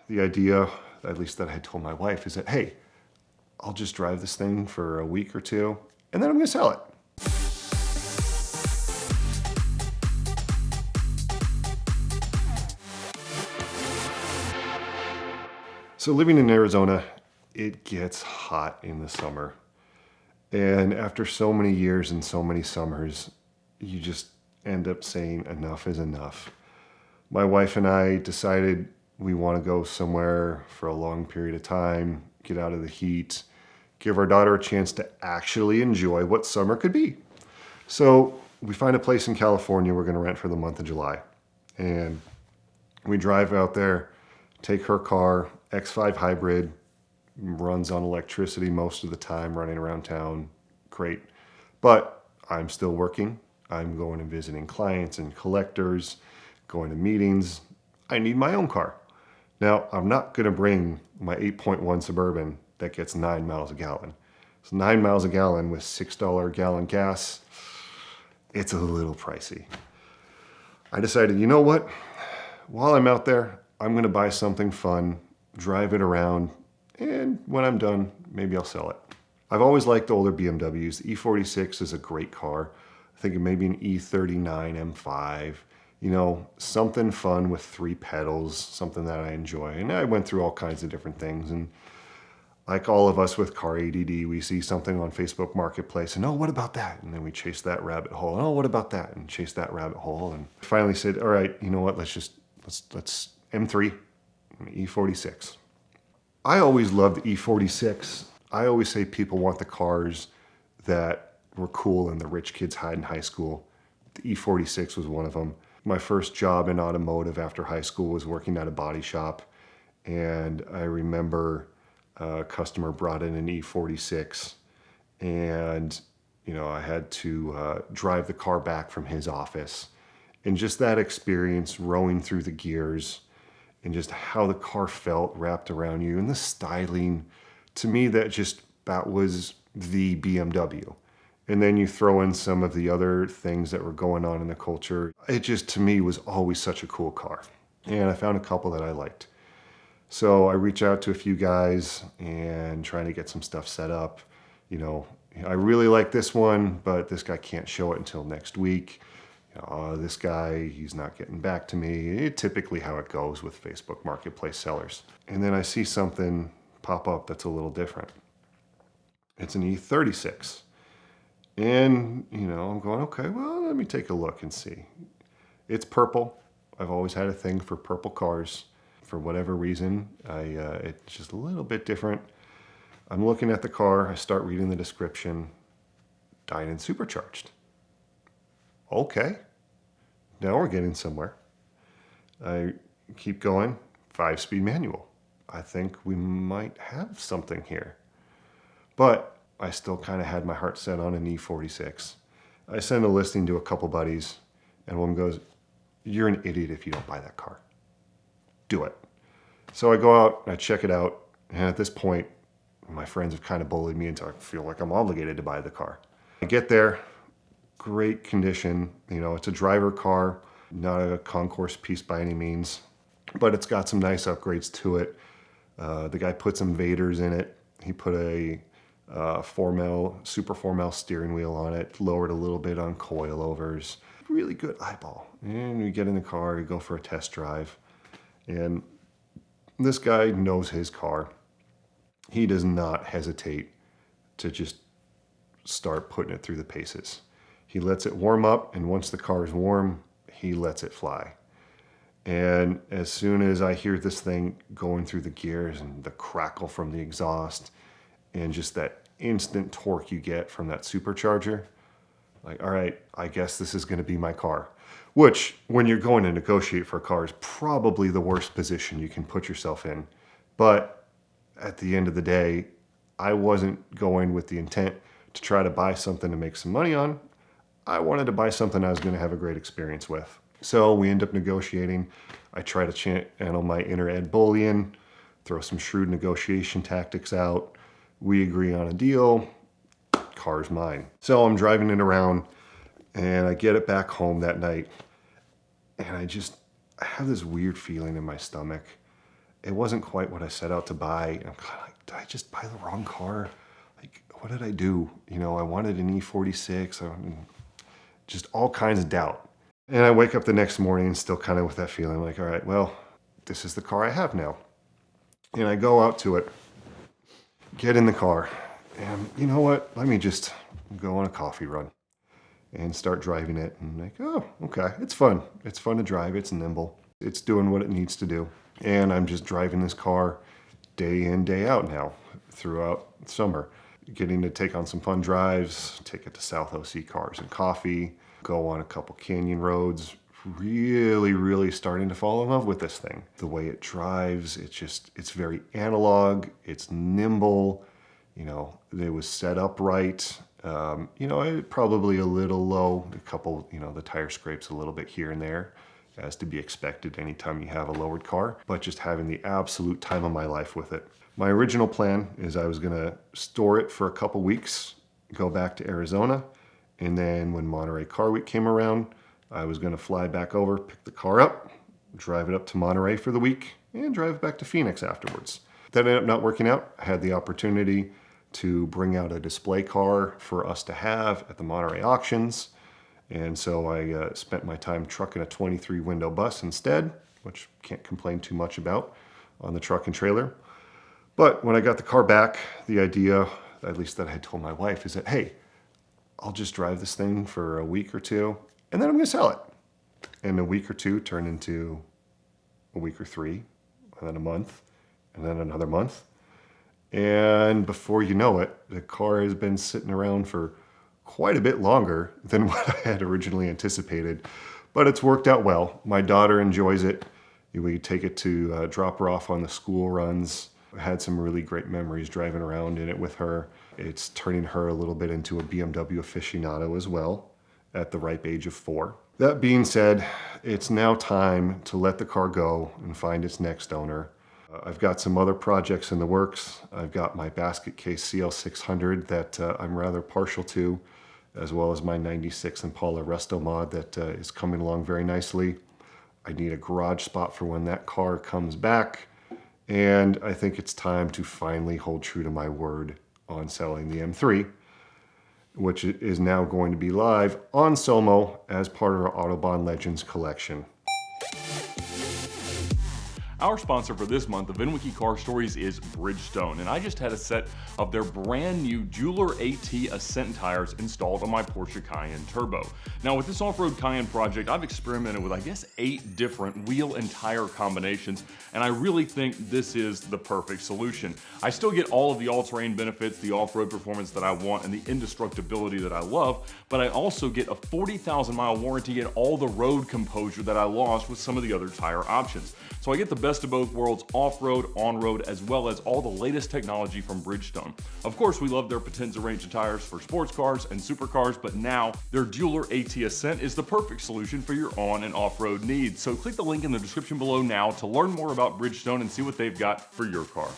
the idea, at least that I had told my wife, is that, hey, I'll just drive this thing for a week or two, and then I'm gonna sell it. So living in Arizona, it gets hot in the summer. And after so many years and so many summers, you just end up saying enough is enough. My wife and I decided we want to go somewhere for a long period of time, get out of the heat, give our daughter a chance to actually enjoy what summer could be. So we find a place in California we're going to rent for the month of July. And we drive out there, take her car, X5 hybrid, runs on electricity most of the time, running around town. Great. But I'm still working. I'm going and visiting clients and collectors, going to meetings. I need my own car. Now, I'm not going to bring my 8.1 Suburban that gets 9 miles a gallon. It's 9 miles a gallon with $6 a gallon gas. It's a little pricey. I decided, you know what? While I'm out there, I'm going to buy something fun, drive it around, and when I'm done, maybe I'll sell it. I've always liked older BMWs. The E36 is a great car. I think maybe an E39 M5. You know, something fun with 3 pedals, something that I enjoy. And I went through all kinds of different things. And like all of us with car ADD, we see something on Facebook Marketplace and, oh, what about that? And then we chase that rabbit hole. Oh, what about that? And chase that rabbit hole. And finally said, all right, you know what? Let's M3, E46. I always loved E46. I always say people want the cars that were cool and the rich kids had in high school. The E46 was one of them. My first job in automotive after high school was working at a body shop. And I remember a customer brought in an E46 and, you know, I had to drive the car back from his office. And just that experience, rowing through the gears and just how the car felt wrapped around you and the styling, to me, that was the BMW. And then you throw in some of the other things that were going on in the culture. It just, to me, was always such a cool car. And I found a couple that I liked. So I reach out to a few guys and trying to get some stuff set up. You know, I really like this one, but this guy can't show it until next week. You know, this guy, he's not getting back to me. Typically how it goes with Facebook Marketplace sellers. And then I see something pop up that's a little different. It's an E36. And, you know, I'm going, okay, well, let me take a look and see. It's purple. I've always had a thing for purple cars. For whatever reason, it's just a little bit different. I'm looking at the car. I start reading the description. DINAN Supercharged. Okay. Now we're getting somewhere. I keep going. 5-speed manual. I think we might have something here. But I still kind of had my heart set on an E46. I send a listing to a couple buddies, and one goes, "You're an idiot if you don't buy that car. Do it." So I go out, I check it out, and at this point, my friends have kind of bullied me until I feel like I'm obligated to buy the car. I get there, great condition. You know, it's a driver car, not a concourse piece by any means, but it's got some nice upgrades to it. The guy put some Vaders in it. He put a Super 4Mil steering wheel on it, lowered a little bit on coilovers. Really good eyeball. And we get in the car, we go for a test drive. And this guy knows his car. He does not hesitate to just start putting it through the paces. He lets it warm up, and once the car is warm, he lets it fly. And as soon as I hear this thing going through the gears and the crackle from the exhaust and just that instant torque you get from that supercharger, like, all right, I guess this is going to be my car. Which, when you're going to negotiate for a car, is probably the worst position you can put yourself in. But at the end of the day, I wasn't going with the intent to try to buy something to make some money on. I wanted to buy something I was going to have a great experience with. So we end up negotiating. I try to channel my inner Ed Bullion, throw some shrewd negotiation tactics out. We agree on a deal. Car's mine. So I'm driving it around, and I get it back home that night, and I have this weird feeling in my stomach. it wasn't quite what I set out to buy. I'm kind of like, did I just buy the wrong car? Like, what did I do? You know, I wanted an E46, just all kinds of doubt. And I wake up the next morning and still kind of with that feeling like, all right, well, this is the car I have now. And I go out to it, get in the car, and you know what? Let me just go on a coffee run and start driving it. And like, oh, okay, it's fun. It's fun to drive. It's nimble. It's doing what it needs to do. And I'm just driving this car day in, day out now throughout summer, getting to take on some fun drives, take it to South OC Cars and Coffee, go on a couple canyon roads, really starting to fall in love with this thing. The way it drives, it's very analog, it's nimble, you know, it was set up right. You know, probably a little low, a couple, you know, the tire scrapes a little bit here and there, as to be expected anytime you have a lowered car, but just having the absolute time of my life with it. My original plan is I was gonna store it for a couple weeks, go back to Arizona, and then when Monterey Car Week came around, I was gonna fly back over, pick the car up, drive it up to Monterey for the week, and drive back to Phoenix afterwards. That ended up not working out. I had the opportunity to bring out a display car for us to have at the Monterey auctions. And so I spent my time trucking a 23 window bus instead, which can't complain too much about on the truck and trailer. But when I got the car back, the idea, at least that I had told my wife, is that, hey, I'll just drive this thing for a week or two, and then I'm gonna sell it. And a week or two turned into a week or three, and then a month, and then another month. And before you know it, the car has been sitting around for quite a bit longer than what I had originally anticipated, but it's worked out well. My daughter enjoys it. We take it to drop her off on the school runs. I had some really great memories driving around in it with her. It's turning her a little bit into a BMW aficionado as well at the ripe age of 4. That being said, it's now time to let the car go and find its next owner. I've got some other projects in the works. I've got my basket case CL600 that I'm rather partial to, as well as my 96 Impala Resto mod that is coming along very nicely. I need a garage spot for when that car comes back. And I think it's time to finally hold true to my word on selling the M3, which is now going to be live on Somo as part of our Autobahn Legends collection. Our sponsor for this month of VINwiki Car Stories is Bridgestone, and I just had a set of their brand new Jeweler AT Ascent tires installed on my Porsche Cayenne Turbo. Now with this off-road Cayenne project, I've experimented with I guess 8 different wheel and tire combinations, and I really think this is the perfect solution. I still get all of the all-terrain benefits, the off-road performance that I want, and the indestructibility that I love, but I also get a 40,000 mile warranty and all the road composure that I lost with some of the other tire options. So I get the best of both worlds, off-road, on-road, as well as all the latest technology from Bridgestone. Of course, we love their Potenza range of tires for sports cars and supercars, but now their Jeweler AT Ascent is the perfect solution for your on and off-road needs. So click the link in the description below now to learn more about Bridgestone and see what they've got for your car.